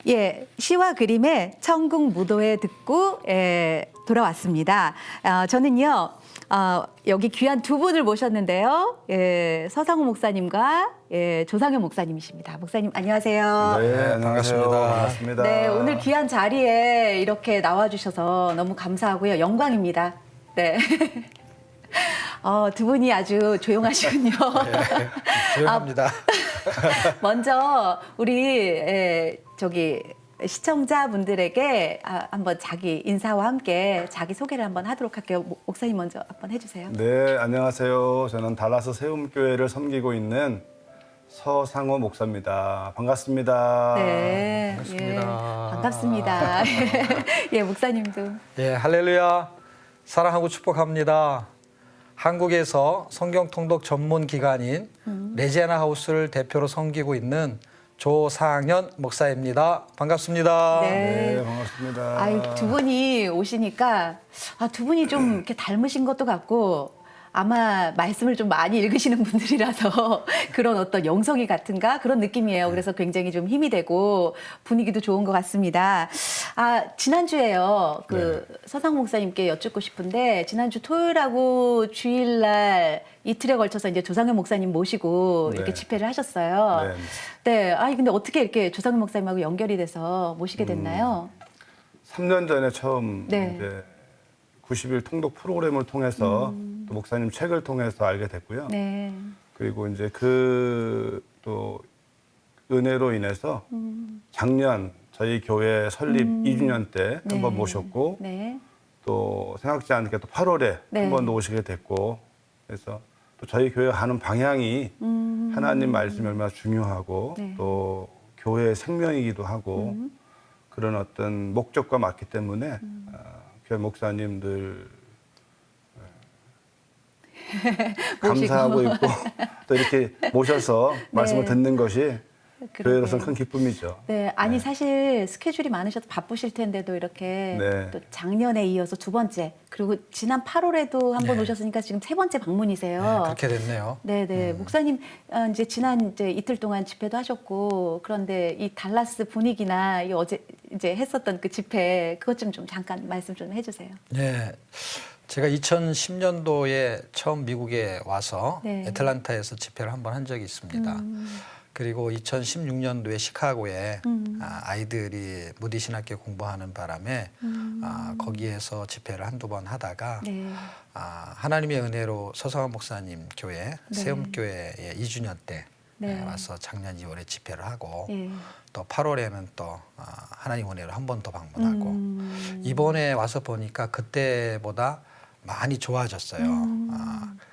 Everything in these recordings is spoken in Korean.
예, 시와 그림의 천국 무도회 듣고 돌아왔습니다. 저는요, 여기 귀한 두 분을 모셨는데요. 예, 서상우 목사님과 조상현 목사님이십니다. 목사님 안녕하세요. 네, 반갑습니다. 반갑습니다. 네, 오늘 귀한 자리에 이렇게 나와주셔서 너무 감사하고요. 영광입니다. 네. 두 분이 아주 조용하시군요. 조용합니다. 먼저 우리 시청자분들에게 한번 자기 인사와 함께 자기 소개를 한번 하도록 할게요. 목사님 먼저 한번 해주세요. 네, 안녕하세요. 저는 달라스 세움교회를 섬기고 있는 서상호 목사입니다. 반갑습니다. 네, 반갑습니다. 예, 반갑습니다. 예, 목사님도. 예, 할렐루야. 사랑하고 축복합니다. 한국에서 성경 통독 전문 기관인 레지아나 하우스를 대표로 섬기고 있는 조상현 목사입니다. 반갑습니다. 네, 반갑습니다. 아이, 두 분이 오시니까 두 분이 좀 이렇게 닮으신 것도 같고 아마 말씀을 좀 많이 읽으시는 분들이라서 그런 어떤 영성이 같은가 그런 느낌이에요. 그래서 굉장히 좀 힘이 되고 분위기도 좋은 것 같습니다. 지난주에요. 서상 목사님께 여쭙고 싶은데 지난주 토요일하고 주일날 이틀에 걸쳐서 이제 조상현 목사님 모시고 이렇게 집회를 하셨어요. 네. 근데 어떻게 이렇게 조상현 목사님하고 연결이 돼서 모시게 됐나요? 3년 전에 처음 네. 이제 90일 통독 프로그램을 통해서 또 목사님 책을 통해서 알게 됐고요. 네. 그리고 이제 또 은혜로 인해서 작년 저희 교회 설립 2주년 때 네. 한번 모셨고 네. 또 생각지 않게 또 8월에 네. 한 번 더 오시게 됐고 그래서 또 저희 교회 가는 방향이 하나님 말씀이 얼마나 중요하고 네. 또 교회의 생명이기도 하고 그런 어떤 목적과 맞기 때문에 교회 목사님들 감사하고 있고 또 이렇게 모셔서 말씀을 듣는 것이 교회로서는 큰 기쁨이죠. 네, 아니 사실 스케줄이 많으셔서 바쁘실 텐데도 이렇게 네. 또 작년에 이어서 두 번째 그리고 지난 8월에도 한 번 오셨으니까 지금 세 번째 방문이세요. 네, 그렇게 됐네요. 네. 목사님 이제 이틀 동안 집회도 하셨고 그런데 이 달라스 분위기나 이 어제 이제 했었던 그 집회 그것 좀 잠깐 말씀 좀 해주세요. 네. 제가 2010년도에 처음 미국에 와서 네. 애틀란타에서 집회를 한번 한 적이 있습니다. 그리고 2016년도에 시카고에 아이들이 무디 신학교 공부하는 바람에 거기에서 집회를 한두 번 하다가 네. 하나님의 은혜로 서상원 목사님 교회 세움교회의 2주년 때 와서 작년 2월에 집회를 하고 네. 또 8월에는 또 하나님 은혜로 한 번 더 방문하고 이번에 와서 보니까 그때보다 많이 좋아졌어요.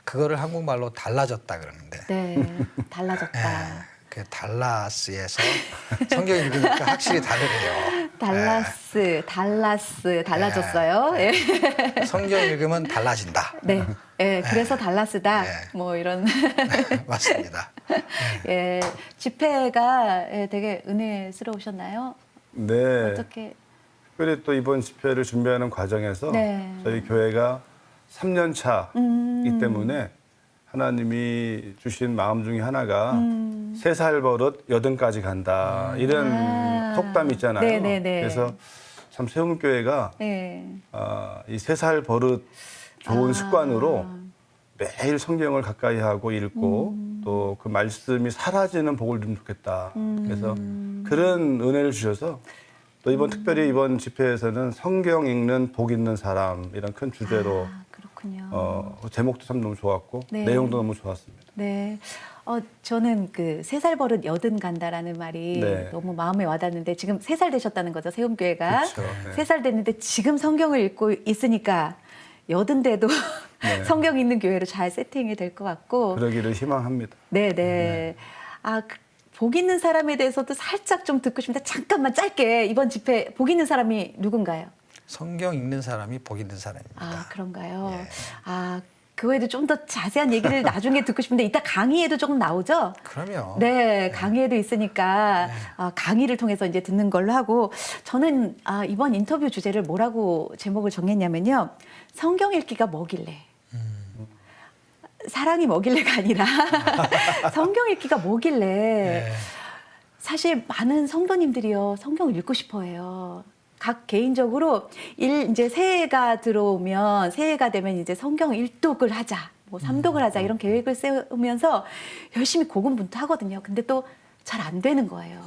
그거를 한국말로 달라졌다 그러는데 네, 달라졌다. 그 달라스에서 성경 읽으니까 확실히 다르네요. 달라졌어요. 예. 성경 읽으면 달라진다. 네, 그래서 달라스다. 뭐 이런. 맞습니다. 예, 집회가 되게 은혜스러우셨나요? 네. 어떻게? 특별히 또 이번 집회를 준비하는 과정에서 저희 교회가 3년 차이기 때문에 하나님이 주신 마음 중에 하나가 3살 버릇 80까지 간다 이런 속담이 있잖아요. 네네네. 그래서 참 세움교회가 이 3살 버릇 좋은 습관으로 매일 성경을 가까이 하고 읽고 또 그 말씀이 사라지는 복을 누리면 좋겠다. 그래서 그런 은혜를 주셔서 또 특별히 이번 집회에서는 성경 읽는 복 있는 사람 이런 큰 주제로 그렇군요. 제목도 참 너무 좋았고 네. 내용도 너무 좋았습니다. 네. 저는 그 3살 버릇 80 간다라는 말이 너무 마음에 와닿는데 지금 3살 되셨다는 거죠, 세움교회가. 그렇죠. 네. 3살 됐는데 지금 성경을 읽고 있으니까 80대도 성경 읽는 교회로 잘 세팅이 될 것 같고. 그러기를 희망합니다. 네네. 복 있는 사람에 대해서도 살짝 좀 듣고 싶은데 잠깐만 짧게 이번 집회 복 있는 사람이 누군가요? 성경 읽는 사람이 복 있는 사람입니다. 그런가요? 예. 그 외에도 좀 더 자세한 얘기를 나중에 듣고 싶은데 이따 강의에도 조금 나오죠? 그럼요. 네, 강의에도 있으니까 강의를 통해서 이제 듣는 걸로 하고 저는 이번 인터뷰 주제를 뭐라고 제목을 정했냐면요. 성경 읽기가 뭐길래. 사랑이 뭐길래가 아니라 성경 읽기가 뭐길래 사실 많은 성도님들이요 성경을 읽고 싶어해요. 각 개인적으로 이제 새해가 되면 이제 성경 1독을 하자, 뭐 3독을 하자 이런 계획을 세우면서 열심히 고군분투하거든요. 근데 또 잘 안 되는 거예요.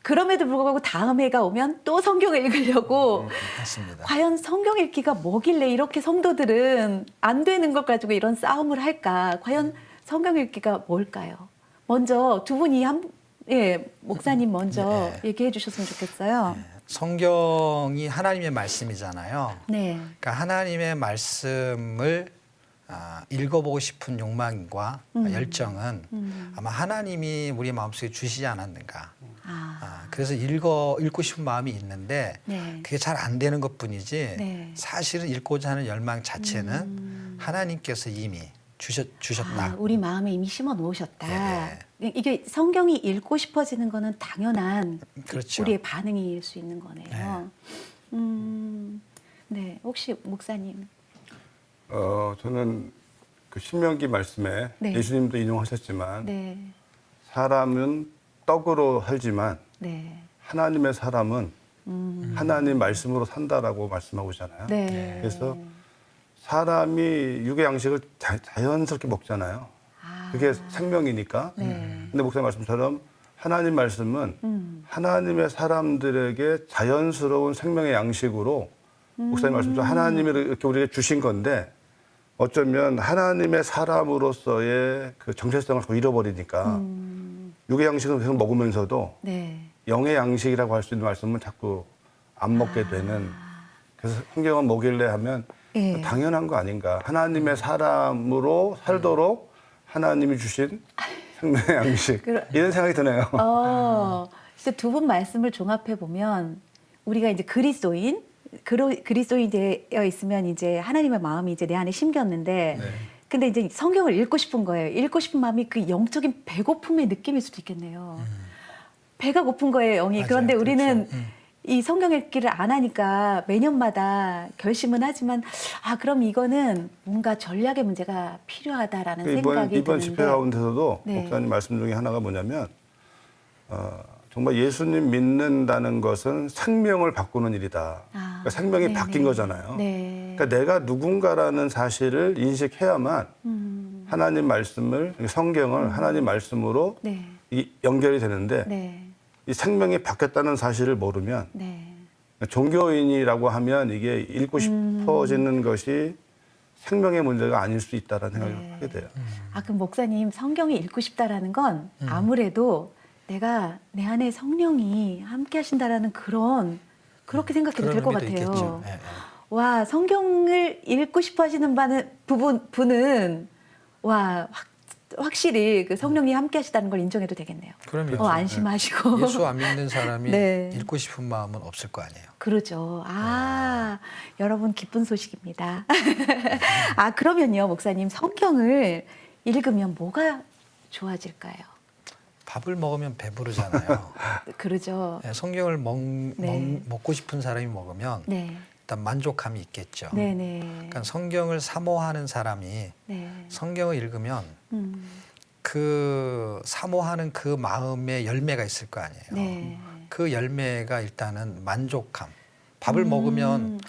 그럼에도 불구하고 다음 해가 오면 또 성경을 읽으려고 맞습니다. 과연 성경 읽기가 뭐길래 이렇게 성도들은 안 되는 것 가지고 이런 싸움을 할까? 과연 성경 읽기가 뭘까요? 먼저 두 분이 목사님 먼저 네. 얘기해 주셨으면 좋겠어요. 성경이 하나님의 말씀이잖아요. 네. 그러니까 하나님의 말씀을 읽어보고 싶은 욕망과 열정은 아마 하나님이 우리 마음속에 주시지 않았는가. 그래서 읽고 싶은 마음이 있는데 네. 그게 잘 안 되는 것뿐이지 네. 사실은 읽고자 하는 열망 자체는 하나님께서 이미 주셨다. 우리 마음에 이미 심어 놓으셨다. 네. 이게 성경이 읽고 싶어지는 거는 당연한 그렇죠. 우리의 반응일 수 있는 거네요. 네, 혹시 목사님. 저는 그 신명기 말씀에 네. 예수님도 인용하셨지만 네, 사람은 떡으로 살지만 네, 하나님의 사람은 하나님 말씀으로 산다라고 말씀하고 있잖아요. 네. 그래서 사람이 육의 양식을 자연스럽게 먹잖아요. 그게 생명이니까. 네. 근데 목사님 말씀처럼 하나님 말씀은 하나님의 사람들에게 자연스러운 생명의 양식으로 목사님 말씀처럼 하나님이 이렇게 우리에게 주신 건데 어쩌면 하나님의 사람으로서의 그 정체성을 자꾸 잃어버리니까 육의 양식을 계속 먹으면서도 네. 영의 양식이라고 할 수 있는 말씀은 자꾸 안 먹게 되는. 그래서 성경은 뭐길래 하면 예. 당연한 거 아닌가. 하나님의 사람으로 살도록 하나님이 주신 생명의 양식. 이런 생각이 드네요. 진짜 두 분 말씀을 종합해 보면 우리가 이제 그리스도인 되어 있으면 이제 하나님의 마음이 이제 내 안에 심겼는데, 근데 이제 성경을 읽고 싶은 거예요. 읽고 싶은 마음이 그 영적인 배고픔의 느낌일 수도 있겠네요. 배가 고픈 거예요, 영이. 맞아요. 그런데 우리는 그렇죠. 이 성경 읽기를 안 하니까 매년마다 결심은 하지만 그럼 이거는 뭔가 전략의 문제가 필요하다라는 생각이 이번 드는데. 집회 가운데서도 네. 목사님 말씀 중에 하나가 뭐냐면 정말 예수님 믿는다는 것은 생명을 바꾸는 일이다. 그러니까 생명이 네네. 바뀐 거잖아요. 네. 그러니까 내가 누군가라는 사실을 인식해야만 하나님 말씀을, 성경을 하나님 말씀으로 네. 연결이 되는데 네. 이 생명이 바뀌었다는 사실을 모르면 네. 종교인이라고 하면 이게 읽고 싶어지는 것이 생명의 문제가 아닐 수 있다는 생각을 하게 돼요. 그럼 목사님 성경이 읽고 싶다라는 건 아무래도 내가 내 안에 성령이 함께 하신다라는 그렇게 생각해도 될 것 그런 의미도 같아요. 있겠죠. 예, 예. 와, 성경을 읽고 싶어 하시는 분은 확실히 그 성령이 함께 하시다는 걸 인정해도 되겠네요. 그럼요. 안심하시고. 예수 안 믿는 사람이 네. 읽고 싶은 마음은 없을 거 아니에요. 그러죠. 여러분 기쁜 소식입니다. 그러면요, 목사님 먹으면 읽으면 뭐가 좋아질까요? 밥을 먹으면 배부르잖아요. 그러죠. 네, 성경을 네. 먹고 싶은 사람이 먹으면 네. 일단 만족감이 있겠죠. 네네. 그러니까 성경을 사모하는 사람이 네. 성경을 읽으면 음. 그 사모하는 그 마음의 열매가 있을 거 아니에요. 네. 그 열매가 일단은 만족감. 밥을 먹으면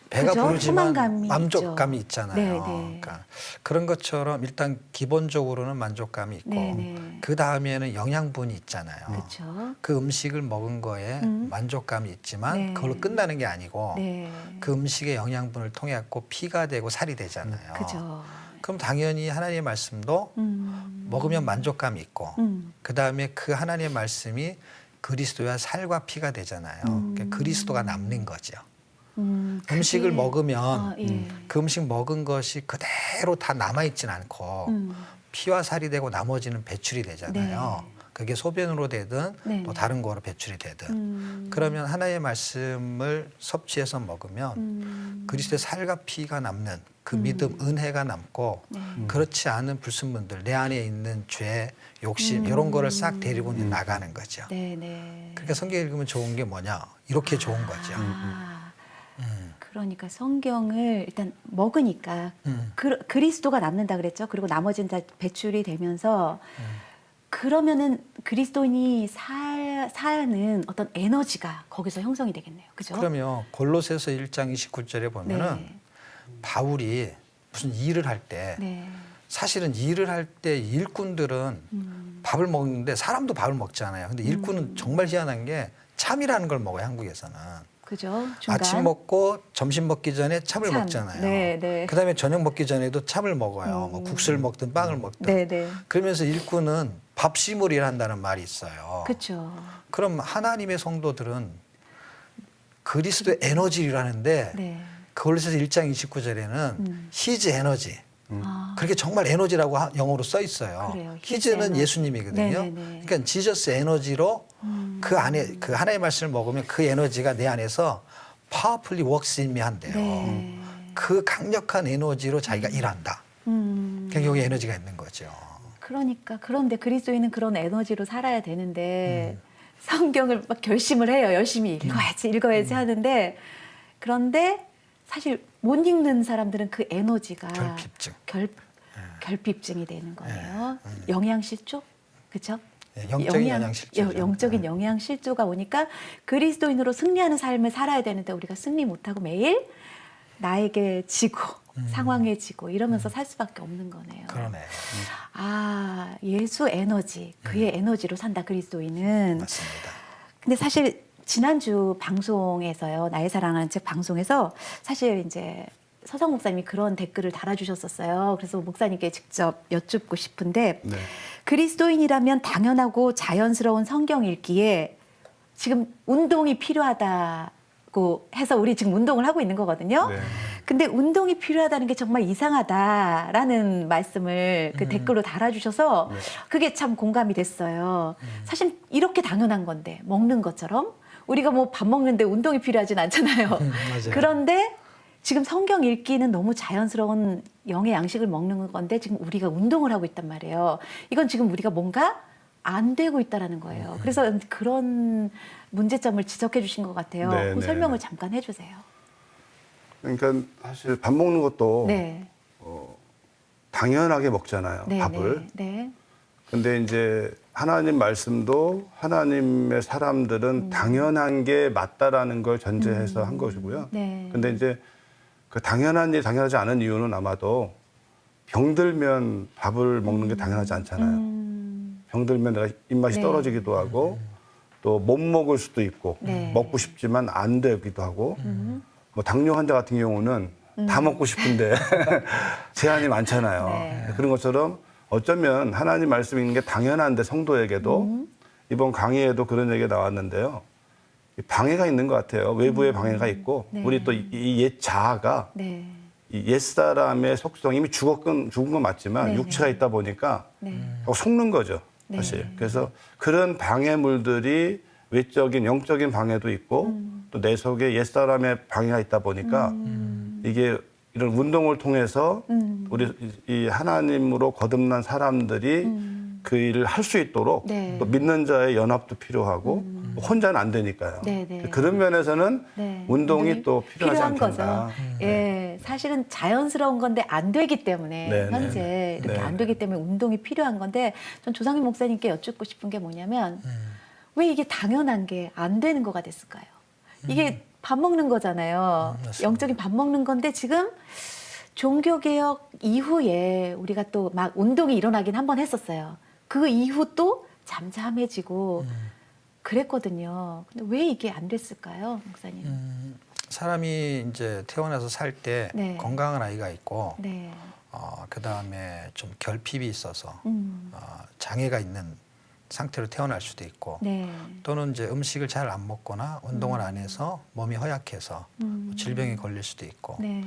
배가 그죠? 부르지만 포만감이 만족감이 있죠. 있잖아요. 네, 네. 그러니까 그런 것처럼 일단 기본적으로는 만족감이 있고 네, 네. 그 다음에는 영양분이 있잖아요. 그렇죠. 그 음식을 먹은 거에 만족감이 있지만 네. 그걸로 끝나는 게 아니고 네. 그 음식의 영양분을 통해 갖고 피가 되고 살이 되잖아요. 그죠. 그럼 당연히 하나님의 말씀도 먹으면 만족감이 있고 그 다음에 그 하나님의 말씀이 그리스도의 살과 피가 되잖아요. 그러니까 그리스도가 남는 거죠. 음식을 먹으면 예. 그 음식 먹은 것이 그대로 다 남아있진 않고 피와 살이 되고 나머지는 배출이 되잖아요. 네. 그게 소변으로 되든 네. 뭐 다른 거로 배출이 되든 그러면 하나님의 말씀을 섭취해서 먹으면 그리스도의 살과 피가 남는 그 믿음, 은혜가 남고 그렇지 않은 불순물들, 내 안에 있는 죄, 욕심 이런 거를 싹 데리고 이제 나가는 거죠. 네, 네. 그러니까 성경 읽으면 좋은 게 뭐냐? 이렇게 좋은 거죠. 그러니까 성경을 일단 먹으니까 그리스도가 남는다 그랬죠. 그리고 나머지는 다 배출이 되면서 그러면은 그리스도인이 사는 어떤 에너지가 거기서 형성이 되겠네요. 그죠? 그러면 골로새서 1장 29절에 보면은 네. 바울이 무슨 일을 할 때 네. 사실은 일을 할 때 일꾼들은 밥을 먹는데 사람도 밥을 먹잖아요. 근데 일꾼은 정말 희한한 게 참이라는 걸 먹어요, 한국에서는. 그죠? 중간. 아침 먹고 점심 먹기 전에 참을 참. 먹잖아요. 네, 네. 그다음에 저녁 먹기 전에도 참을 먹어요. 뭐 국수를 먹든 빵을 먹든. 네, 네. 그러면서 일꾼은 밥심을 한다는 말이 있어요. 그렇죠. 그럼 하나님의 성도들은 그리스도의 에너지라는데 네. 골로새서 1장 29절에는 히즈 에너지. 아, 그렇게 정말 에너지라고 영어로 써 있어요. 그래요. 히즈는 에너지. 예수님이거든요. 네네네. 그러니까 지저스 에너지로 그 안에 그 하나의 말씀을 먹으면 그 에너지가 내 안에서 powerfully works in me 한대요. 네. 그 강력한 에너지로 자기가 일한다. 그러니까 여기 에너지가 있는 거죠. 그러니까 그런데 그리스도인은 그런 에너지로 살아야 되는데 성경을 막 결심을 해요. 열심히 읽어야지 하는데 그런데 사실 못 읽는 사람들은 그 에너지가 결핍증. 결핍증이 되는 거예요. 영양실조, 그렇죠? 네, 영적인 영양실조. 영적인 영양실조가 오니까 그리스도인으로 승리하는 삶을 살아야 되는데 우리가 승리 못하고 매일 나에게 지고 상황에 지고 이러면서 살 수밖에 없는 거네요. 그러네. 아, 예수 에너지, 그의 에너지로 산다 그리스도인은. 맞습니다. 근데 사실 지난주 방송에서요, 나의 사랑하는 책 방송에서 사실 이제 서성 목사님이 그런 댓글을 달아주셨었어요. 그래서 목사님께 직접 여쭙고 싶은데 네. 그리스도인이라면 당연하고 자연스러운 성경 읽기에 지금 운동이 필요하다고 해서 우리 지금 운동을 하고 있는 거거든요. 네. 근데 운동이 필요하다는 게 정말 이상하다라는 말씀을 그 댓글로 달아주셔서 네. 그게 참 공감이 됐어요. 사실 이렇게 당연한 건데 먹는 것처럼 우리가 뭐 밥 먹는데 운동이 필요하진 않잖아요. 맞아요. 그런데 지금 성경 읽기는 너무 자연스러운 영의 양식을 먹는 건데 지금 우리가 운동을 하고 있단 말이에요. 이건 지금 우리가 뭔가 안 되고 있다라는 거예요. 그래서 그런 문제점을 지적해 주신 것 같아요. 네, 그 네. 설명을 잠깐 해주세요. 그러니까 사실 밥 먹는 것도 네. 당연하게 먹잖아요. 네, 밥을. 네, 네. 근데 이제 하나님 말씀도 하나님의 사람들은 당연한 게 맞다라는 걸 전제해서 한 것이고요. 네. 근데 이제 그 당연한 일이 당연하지 않은 이유는 아마도 병들면 밥을 먹는 게 당연하지 않잖아요. 병들면 내가 입맛이 네. 떨어지기도 하고 또 못 먹을 수도 있고 네. 먹고 싶지만 안 되기도 하고 뭐 당뇨 환자 같은 경우는 다 먹고 싶은데 제한이 많잖아요. 네. 그런 것처럼 어쩌면 하나님 말씀 있는 게 당연한데 성도에게도 이번 강의에도 그런 얘기가 나왔는데요. 방해가 있는 것 같아요. 외부에 방해가 있고 네. 우리 또 이 옛 자아가 네. 이 옛사람의 속성이 이미 죽은 건 맞지만 네. 육체가 있다 보니까 네. 속는 거죠. 사실. 네. 그래서 그런 방해물들이 외적인 영적인 방해도 있고 또 내 속에 옛사람의 방해가 있다 보니까 이게 이런 운동을 통해서 우리 이 하나님으로 거듭난 사람들이 그 일을 할 수 있도록 네. 또 믿는 자의 연합도 필요하고 혼자는 안 되니까요. 네, 네. 그런 면에서는 네. 운동이 또 필요하지 필요한 않겠나. 거죠. 예, 사실은 자연스러운 건데 안 되기 때문에 네, 현재 네. 이렇게 네. 안 되기 때문에 운동이 필요한 건데 전 조상희 목사님께 여쭙고 싶은 게 뭐냐면 왜 이게 당연한 게 안 되는 거가 됐을까요? 이게 밥 먹는 거잖아요. 맞습니다. 영적인 밥 먹는 건데 지금 종교개혁 이후에 우리가 또 막 운동이 일어나긴 한 번 했었어요. 그 이후 또 잠잠해지고 그랬거든요. 근데 왜 이게 안 됐을까요, 목사님? 사람이 이제 태어나서 살 때 네. 건강한 아이가 있고 네. 그 다음에 좀 결핍이 있어서 음. 장애가 있는 상태로 태어날 수도 있고 네. 또는 이제 음식을 잘 안 먹거나 운동을 안 해서 몸이 허약해서 뭐 질병에 걸릴 수도 있고 네.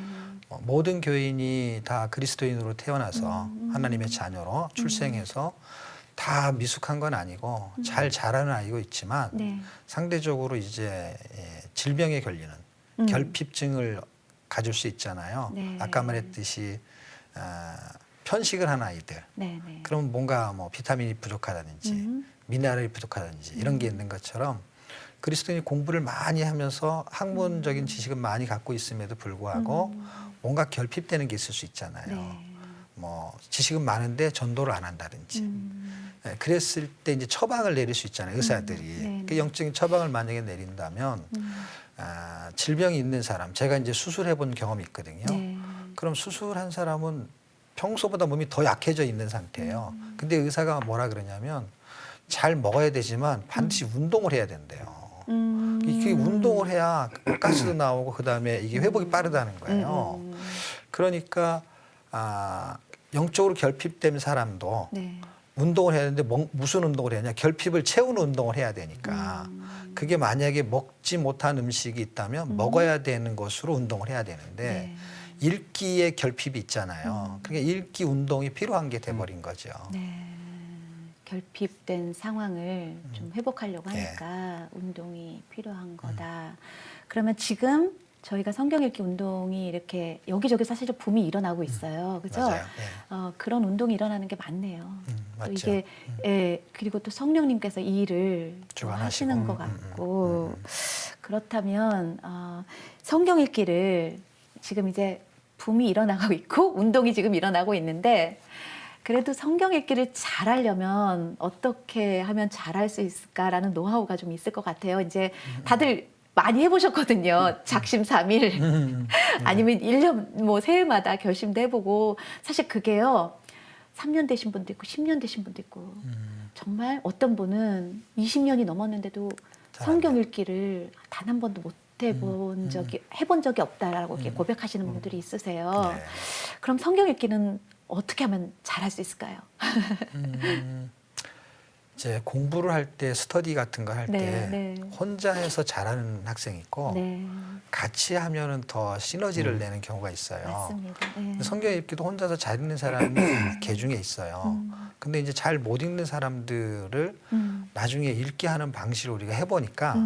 모든 교인이 다 그리스도인으로 태어나서 하나님의 자녀로 출생해서 다 미숙한 건 아니고 잘 자라는 아이고 있지만 네. 상대적으로 이제 질병에 걸리는 결핍증을 가질 수 있잖아요. 네. 아까 말했듯이 편식을 한 아이들. 네. 네. 그럼 뭔가 뭐 비타민이 부족하다든지 미네랄이 부족하다든지 이런 게 있는 것처럼 그리스도인이 공부를 많이 하면서 학문적인 지식은 많이 갖고 있음에도 불구하고 뭔가 결핍되는 게 있을 수 있잖아요. 네. 뭐 지식은 많은데 전도를 안 한다든지 예, 그랬을 때 이제 처방을 내릴 수 있잖아요, 의사들이. 네네. 그 영적인 처방을 만약에 내린다면 질병이 있는 사람, 제가 이제 수술해 본 경험이 있거든요. 네. 그럼 수술한 사람은 평소보다 몸이 더 약해져 있는 상태예요. 근데 의사가 뭐라 그러냐면 잘 먹어야 되지만 반드시 운동을 해야 된대요. 이게 운동을 해야 가스도 나오고 그다음에 이게 회복이 빠르다는 거예요. 그러니까 영적으로 결핍된 사람도 네. 운동을 해야 되는데 무슨 운동을 해야 하냐? 결핍을 채우는 운동을 해야 되니까 그게 만약에 먹지 못한 음식이 있다면 먹어야 되는 것으로 운동을 해야 되는데 네. 읽기에 결핍이 있잖아요. 그러니까 읽기 운동이 필요한 게 돼버린 거죠. 네. 결핍된 상황을 좀 회복하려고 하니까 운동이 필요한 거다. 그러면 지금 저희가 성경 읽기 운동이 이렇게 여기저기 사실 붐이 일어나고 있어요. 그죠? 맞아요. 그런 운동이 일어나는 게 맞네요. 또 맞죠. 이게 예, 그리고 또 성령님께서 이 일을 또 주관하시고. 하시는 것 같고 그렇다면 성경 읽기를 지금 이제 붐이 일어나고 있고 운동이 지금 일어나고 있는데 그래도 성경 읽기를 잘하려면 어떻게 하면 잘할 수 있을까라는 노하우가 좀 있을 것 같아요. 이제 다들 많이 해보셨거든요. 작심삼일 아니면 1년 뭐 새해마다 결심도 해보고 사실 그게요. 3년 되신 분도 있고 10년 되신 분도 있고 정말 어떤 분은 20년이 넘었는데도 성경 읽기를 단 한 번도 못 해본 적이 없다라고 이렇게 고백하시는 분들이 있으세요. 네. 그럼 성경 읽기는 어떻게 하면 잘할 수 있을까요? 이제 공부를 할 때 스터디 같은 거 할 때 네, 네. 혼자 해서 잘하는 학생이 있고 네, 같이 하면은 더 시너지를 내는 경우가 있어요. 맞습니다. 네. 성경 읽기도 혼자서 잘 읽는 사람이 개 중에 있어요. 근데 이제 잘 못 읽는 사람들을 나중에 읽게 하는 방식을 우리가 해보니까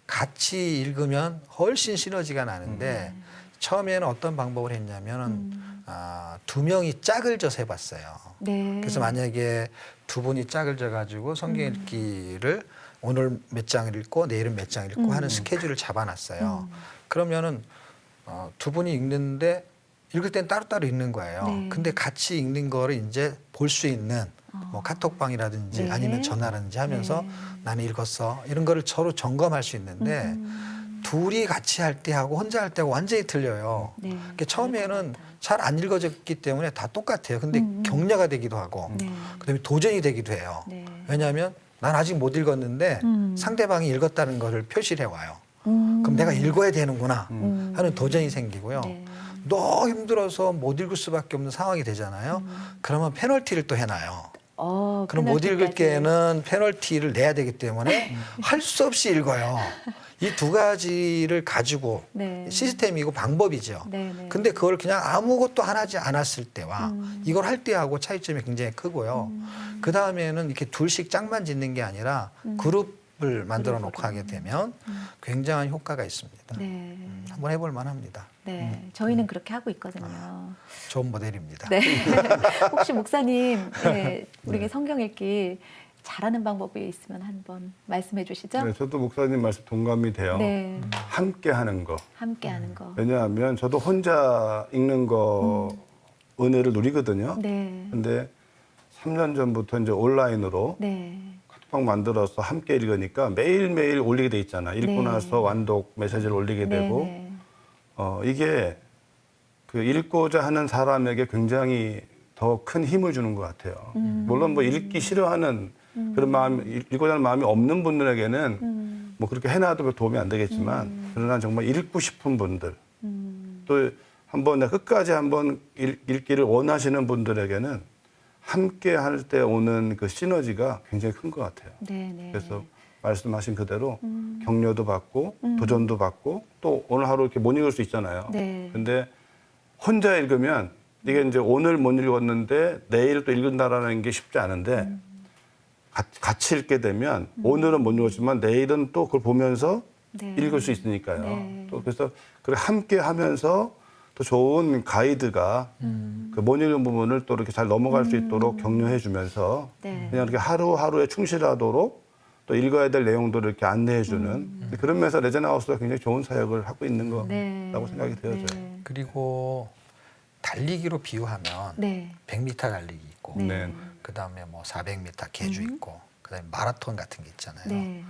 같이 읽으면 훨씬 시너지가 나는데 처음에는 어떤 방법을 했냐면은 2명이 짝을 져서 해봤어요. 네. 그래서 만약에 2분이 짝을 져가지고 성경 읽기를 오늘 몇 장을 읽고 내일은 몇 장을 읽고 하는 스케줄을 잡아놨어요. 그러면은 2분이 읽는데 읽을 땐 따로따로 읽는 거예요. 네. 근데 같이 읽는 거를 이제 볼 수 있는 뭐 카톡방이라든지 네. 아니면 전화라든지 하면서 네. 나는 읽었어. 이런 거를 서로 점검할 수 있는데 둘이 같이 할 때하고 혼자 할 때하고 완전히 틀려요. 네. 그러니까 처음에는 잘 안 읽어졌기 때문에 다 똑같아요. 근데 격려가 되기도 하고 네. 그다음에 도전이 되기도 해요. 네. 왜냐하면 난 아직 못 읽었는데 상대방이 읽었다는 것을 표시를 해와요. 그럼 내가 읽어야 되는구나 하는 도전이 생기고요. 네. 너무 힘들어서 못 읽을 수밖에 없는 상황이 되잖아요. 그러면 페널티를 또 해놔요. 그럼 못 읽을 페널티까지. 게는 페널티를 내야 되기 때문에 할 수 없이 읽어요. 이 두 가지를 가지고 네. 시스템이고 방법이죠. 네, 네. 근데 그걸 그냥 아무것도 하지 않았을 때와 이걸 할 때하고 차이점이 굉장히 크고요. 그 다음에는 이렇게 둘씩 짝만 짓는 게 아니라 그룹을 만들어 놓고 하게 되면 굉장한 효과가 있습니다. 네. 한번 해볼 만합니다. 네. 저희는 그렇게 하고 있거든요. 좋은 모델입니다. 네. 혹시 목사님, 네, 우리에게 성경 읽기 잘하는 방법이 있으면 한번 말씀해 주시죠. 네, 저도 목사님 말씀 동감이 돼요. 네. 함께 하는 거. 함께 하는 거. 왜냐하면 저도 혼자 읽는 거 은혜를 누리거든요. 네. 근데 3년 전부터 이제 온라인으로 네. 카톡방 만들어서 함께 읽으니까 매일매일 올리게 돼 있잖아. 읽고 네. 나서 완독 메시지를 올리게 네, 되고 네. 이게 그 읽고자 하는 사람에게 굉장히 더 큰 힘을 주는 것 같아요. 물론 뭐 읽기 싫어하는 그런 마음, 읽고자 하는 마음이 없는 분들에게는 뭐 그렇게 해놔도 별 도움이 안 되겠지만 그러나 정말 읽고 싶은 분들 또 한번 끝까지 한번 읽기를 원하시는 분들에게는 함께 할 때 오는 그 시너지가 굉장히 큰 것 같아요. 네, 네. 그래서 말씀하신 그대로 격려도 받고 도전도 받고 또 오늘 하루 이렇게 못 읽을 수 있잖아요. 네. 근데 혼자 읽으면 이게 이제 오늘 못 읽었는데 내일 또 읽는다라는 게 쉽지 않은데 같이 읽게 되면 오늘은 못 읽었지만 내일은 또 그걸 보면서 네. 읽을 수 있으니까요. 네. 또 그래서 그걸 함께 하면서 또 좋은 가이드가 그 못 읽은 부분을 또 이렇게 잘 넘어갈 수 있도록 격려해 주면서 네. 그냥 이렇게 하루하루에 충실하도록 또 읽어야 될 내용들을 이렇게 안내해 주는 그런 면에서 레전하우스가 굉장히 좋은 사역을 하고 있는 거라고 네. 생각이 되어져요. 네. 그리고 달리기로 비유하면 네. 100m 달리기 있고 네. 네. 그다음에 뭐 400m 계주 있고 그다음에 마라톤 같은 게 있잖아요. 네.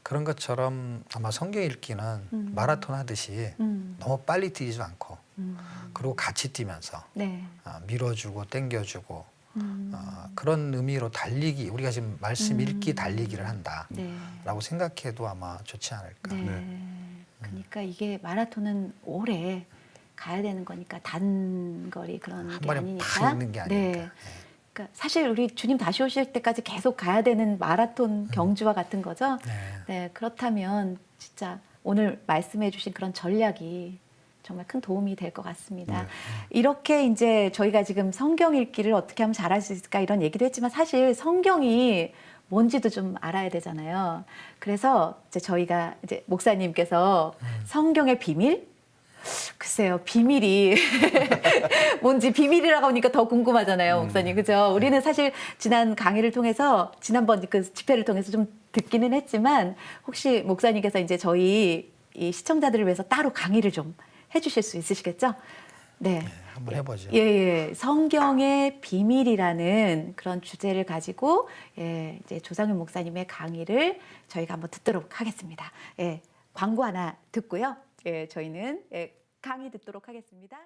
그런 것처럼 아마 성경 읽기는 마라톤 하듯이 너무 빨리 뛰지 않고 그리고 같이 뛰면서 네. 밀어주고 당겨주고 그런 의미로 달리기 우리가 지금 말씀 읽기 달리기를 한다라고 네. 생각해도 아마 좋지 않을까. 네. 그러니까 이게 마라톤은 오래 가야 되는 거니까 단거리 그런 한 게 번에 아니니까. 팍 있는 게 아니니까. 네. 그러니까 사실 우리 주님 다시 오실 때까지 계속 가야 되는 마라톤 경주와 같은 거죠. 네. 네. 그렇다면 진짜 오늘 말씀해 주신 그런 전략이 정말 큰 도움이 될 것 같습니다. 네. 이렇게 이제 저희가 지금 성경 읽기를 어떻게 하면 잘할 수 있을까 이런 얘기도 했지만 사실 성경이 뭔지도 좀 알아야 되잖아요. 그래서 이제 저희가 이제 목사님께서 성경의 비밀? 글쎄요, 비밀이 뭔지 비밀이라고 하니까 더 궁금하잖아요, 목사님. 그죠? 우리는 사실 지난 강의를 통해서, 지난번 그 집회를 통해서 좀 듣기는 했지만, 혹시 목사님께서 이제 저희 이 시청자들을 위해서 따로 강의를 좀 해주실 수 있으시겠죠? 네. 네, 한번 해보죠. 예, 예. 성경의 비밀이라는 그런 주제를 가지고, 예, 이제 조상윤 목사님의 강의를 저희가 한번 듣도록 하겠습니다. 예, 광고 하나 듣고요. 예, 저희는 예, 강의 듣도록 하겠습니다.